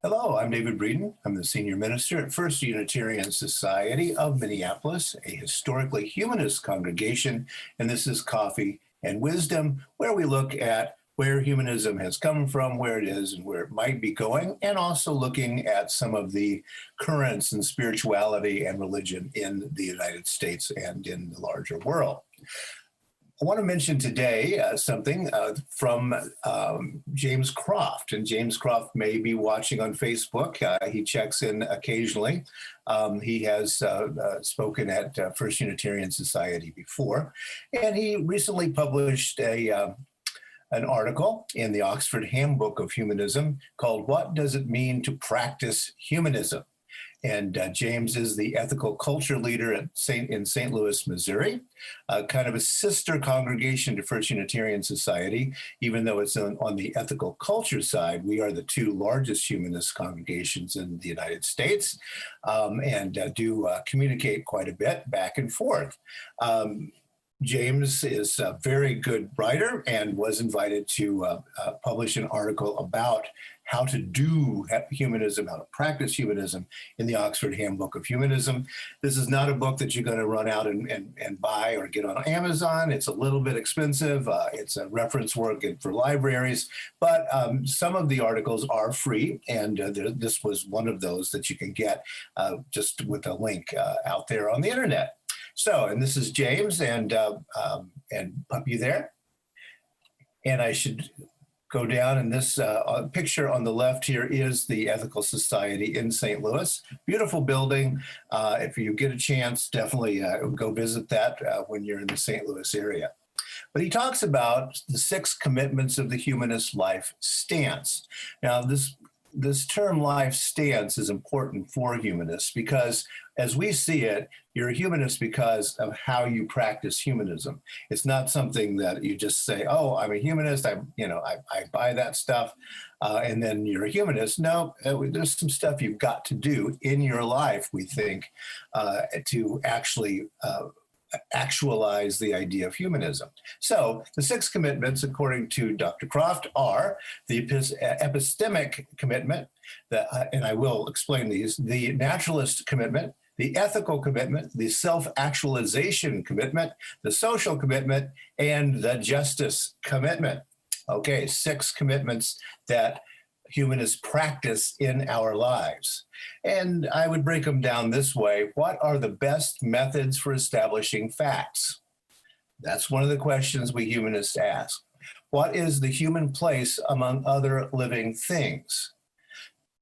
Hello, I'm David Breeden. I'm the Senior Minister at First Unitarian Society of Minneapolis, a historically humanist congregation, and this is Coffee and Wisdom, where we look at where humanism has come from, where it is, and where it might be going, and also looking at some of the currents in spirituality and religion in the United States and in the larger world. I want to mention today something from James Croft, and James Croft may be watching on Facebook. He checks in occasionally. He has spoken at First Unitarian Society before, and he recently published an article in the Oxford Handbook of Humanism called "What Does It Mean to Practice Humanism?" And James is the ethical culture leader in St. Louis, Missouri, kind of a sister congregation to First Unitarian Society. Even though it's on the ethical culture side, we are the two largest humanist congregations in the United States, and do communicate quite a bit back and forth. James is a very good writer and was invited to publish an article about how to do humanism, how to practice humanism in the Oxford Handbook of Humanism. This is not a book that you're going to run out and buy or get on Amazon. It's a little bit expensive. It's a reference work for libraries, but some of the articles are free, and this was one of those that you can get just with a link out there on the internet. So, and this is James, and Puppy there. And I should go down, and this picture on the left here is the Ethical Society in St. Louis. Beautiful building. If you get a chance, definitely go visit that when you're in the St. Louis area. But he talks about the 6 commitments of the humanist life stance. Now, this term life stance is important for humanists because as we see it, you're a humanist because of how you practice humanism. It's not something that you just say, oh, I'm a humanist, I buy that stuff, and then you're a humanist. No, there's some stuff you've got to do in your life, we think, to actually actualize the idea of humanism. So the 6 commitments, according to Dr. Croft, are the Epistemic Commitment, and I will explain these, the Naturalist Commitment, the Ethical Commitment, the Self-Actualization Commitment, the Social Commitment, and the Justice Commitment. Okay, 6 commitments that humanists practice in our lives. And I would break them down this way. What are the best methods for establishing facts? That's one of the questions we humanists ask. What is the human place among other living things?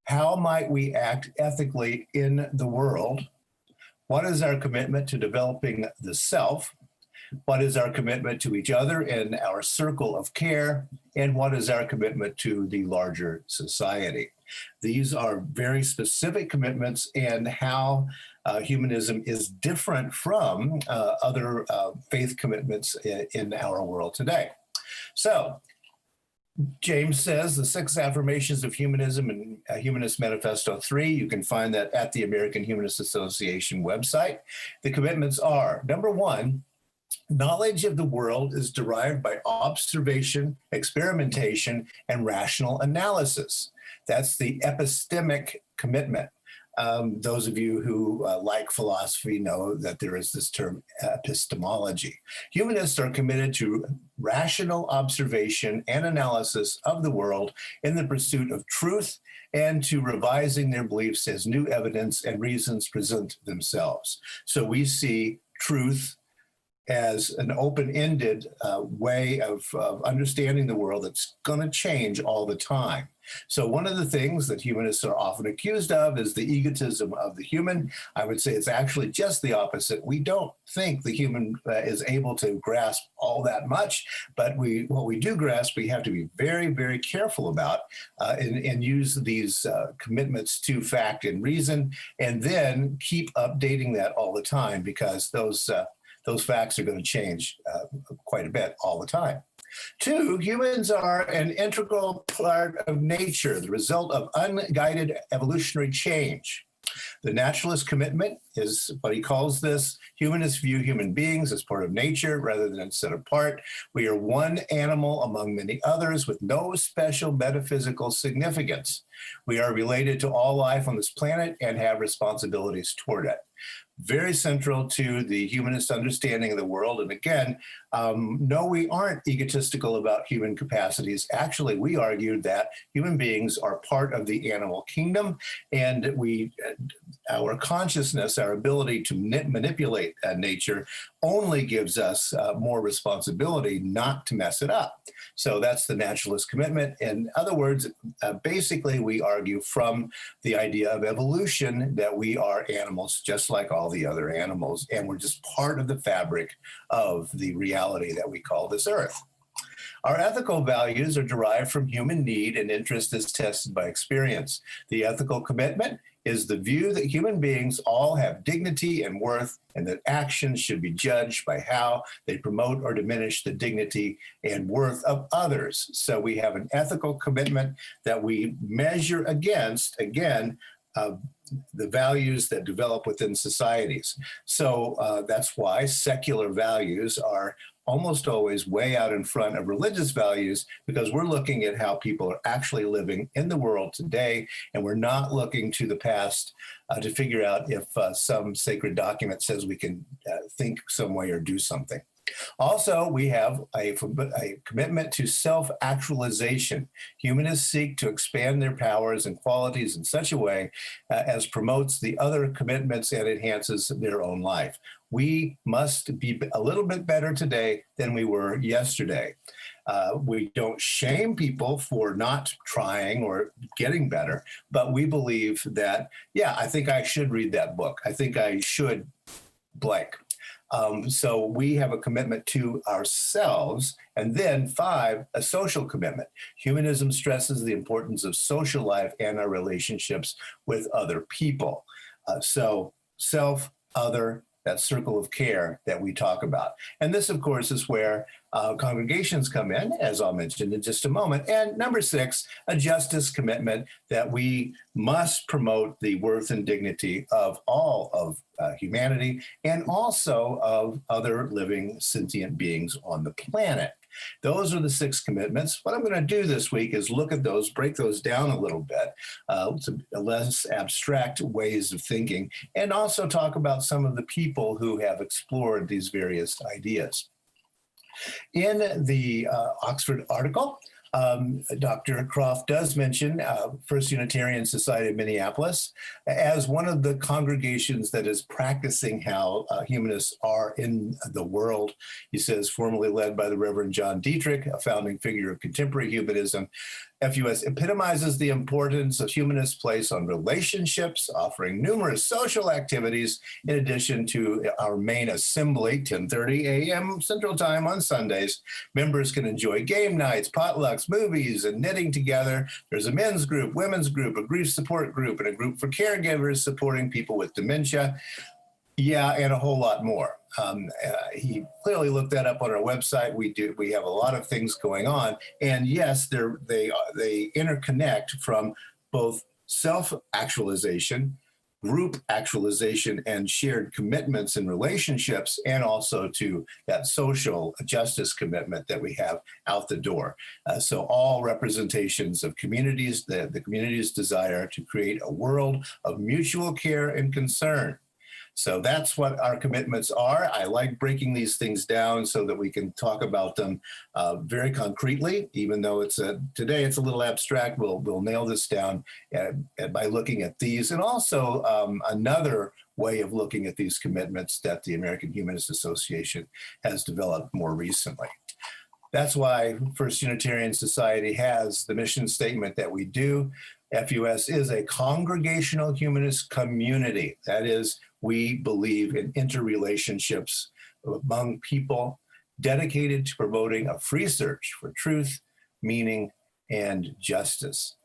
How might we act ethically in the world? What is our commitment to developing the self? What is our commitment to each other and our circle of care? And what is our commitment to the larger society? These are very specific commitments, and how humanism is different from other faith commitments in our world today. So, James says the 6 affirmations of humanism in Humanist Manifesto 3, you can find that at the American Humanist Association website. The commitments are, number 1, knowledge of the world is derived by observation, experimentation, and rational analysis. That's the Epistemic Commitment. Those of you who like philosophy know that there is this term epistemology. Humanists are committed to rational observation and analysis of the world in the pursuit of truth and to revising their beliefs as new evidence and reasons present themselves. So we see truth as an open-ended way of understanding the world that's going to change all the time. So one of the things that humanists are often accused of is the egotism of the human. I would say it's actually just the opposite. We don't think the human is able to grasp all that much, but what we do grasp, we have to be very, very careful about and use these commitments to fact and reason, and then keep updating that all the time, because those facts are going to change quite a bit all the time. 2, humans are an integral part of nature, the result of unguided evolutionary change. The Naturalist Commitment is what he calls this. Humanists view human beings as part of nature rather than set apart. We are one animal among many others with no special metaphysical significance. We are related to all life on this planet and have responsibilities toward it. Very central to the humanist understanding of the world. And again, no, we aren't egotistical about human capacities. Actually, we argue that human beings are part of the animal kingdom, and our consciousness, our ability to manipulate nature only gives us more responsibility not to mess it up. So that's the naturalist commitment. In other words, basically, we argue from the idea of evolution that we are animals just like all the other animals, and we're just part of the fabric of the reality that we call this earth. Our ethical values are derived from human need and interest as tested by experience. The ethical commitment is the view that human beings all have dignity and worth, and that actions should be judged by how they promote or diminish the dignity and worth of others. So we have an ethical commitment that we measure against, again, the values that develop within societies. So that's why secular values are almost always way out in front of religious values, because we're looking at how people are actually living in the world today, and we're not looking to the past to figure out if some sacred document says we can think some way or do something. Also, we have a commitment to self-actualization. Humanists seek to expand their powers and qualities in such a way as promotes the other commitments and enhances their own life. We must be a little bit better today than we were yesterday. We don't shame people for not trying or getting better, but we believe that, yeah, I think I should read that book. I think I should blank. So we have a commitment to ourselves. And then 5, a social commitment. Humanism stresses the importance of social life and our relationships with other people. So self, other, that circle of care that we talk about. And this, of course, is where congregations come in, as I'll mention in just a moment. And number 6, a justice commitment that we must promote the worth and dignity of all of humanity and also of other living sentient beings on the planet. Those are the 6 commitments. What I'm going to do this week is look at those, break those down a little bit to less abstract ways of thinking, and also talk about some of the people who have explored these various ideas. In the Oxford article, Dr. Croft does mention First Unitarian Society of Minneapolis as one of the congregations that is practicing how humanists are in the world. He says, formerly led by the Reverend John Dietrich, a founding figure of contemporary humanism, FUS epitomizes the importance of humanists' place on relationships, offering numerous social activities in addition to our main assembly, 10:30 a.m. Central Time on Sundays. Members can enjoy game nights, potlucks, movies, and knitting together. There's a men's group, women's group, a grief support group, and a group for caregivers supporting people with dementia. Yeah, and a whole lot more. He clearly looked that up on our website. We have a lot of things going on, and yes, they interconnect from both self-actualization, group actualization, and shared commitments and relationships, and also to that social justice commitment that we have out the door. So all representations of communities, the community's desire to create a world of mutual care and concern. So that's what our commitments are. I like breaking these things down so that we can talk about them very concretely, even though today it's a little abstract. We'll nail this down by looking at these. And also another way of looking at these commitments that the American Humanist Association has developed more recently. That's why First Unitarian Society has the mission statement that we do. FUS is a congregational humanist community. That is, we believe in interrelationships among people dedicated to promoting a free search for truth, meaning, and justice.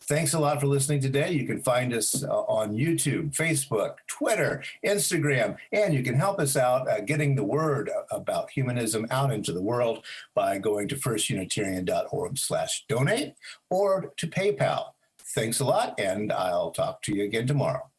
Thanks a lot for listening today. You can find us on YouTube, Facebook, Twitter, Instagram, and you can help us out getting the word about humanism out into the world by going to firstunitarian.org/donate or to PayPal. Thanks a lot, and I'll talk to you again tomorrow.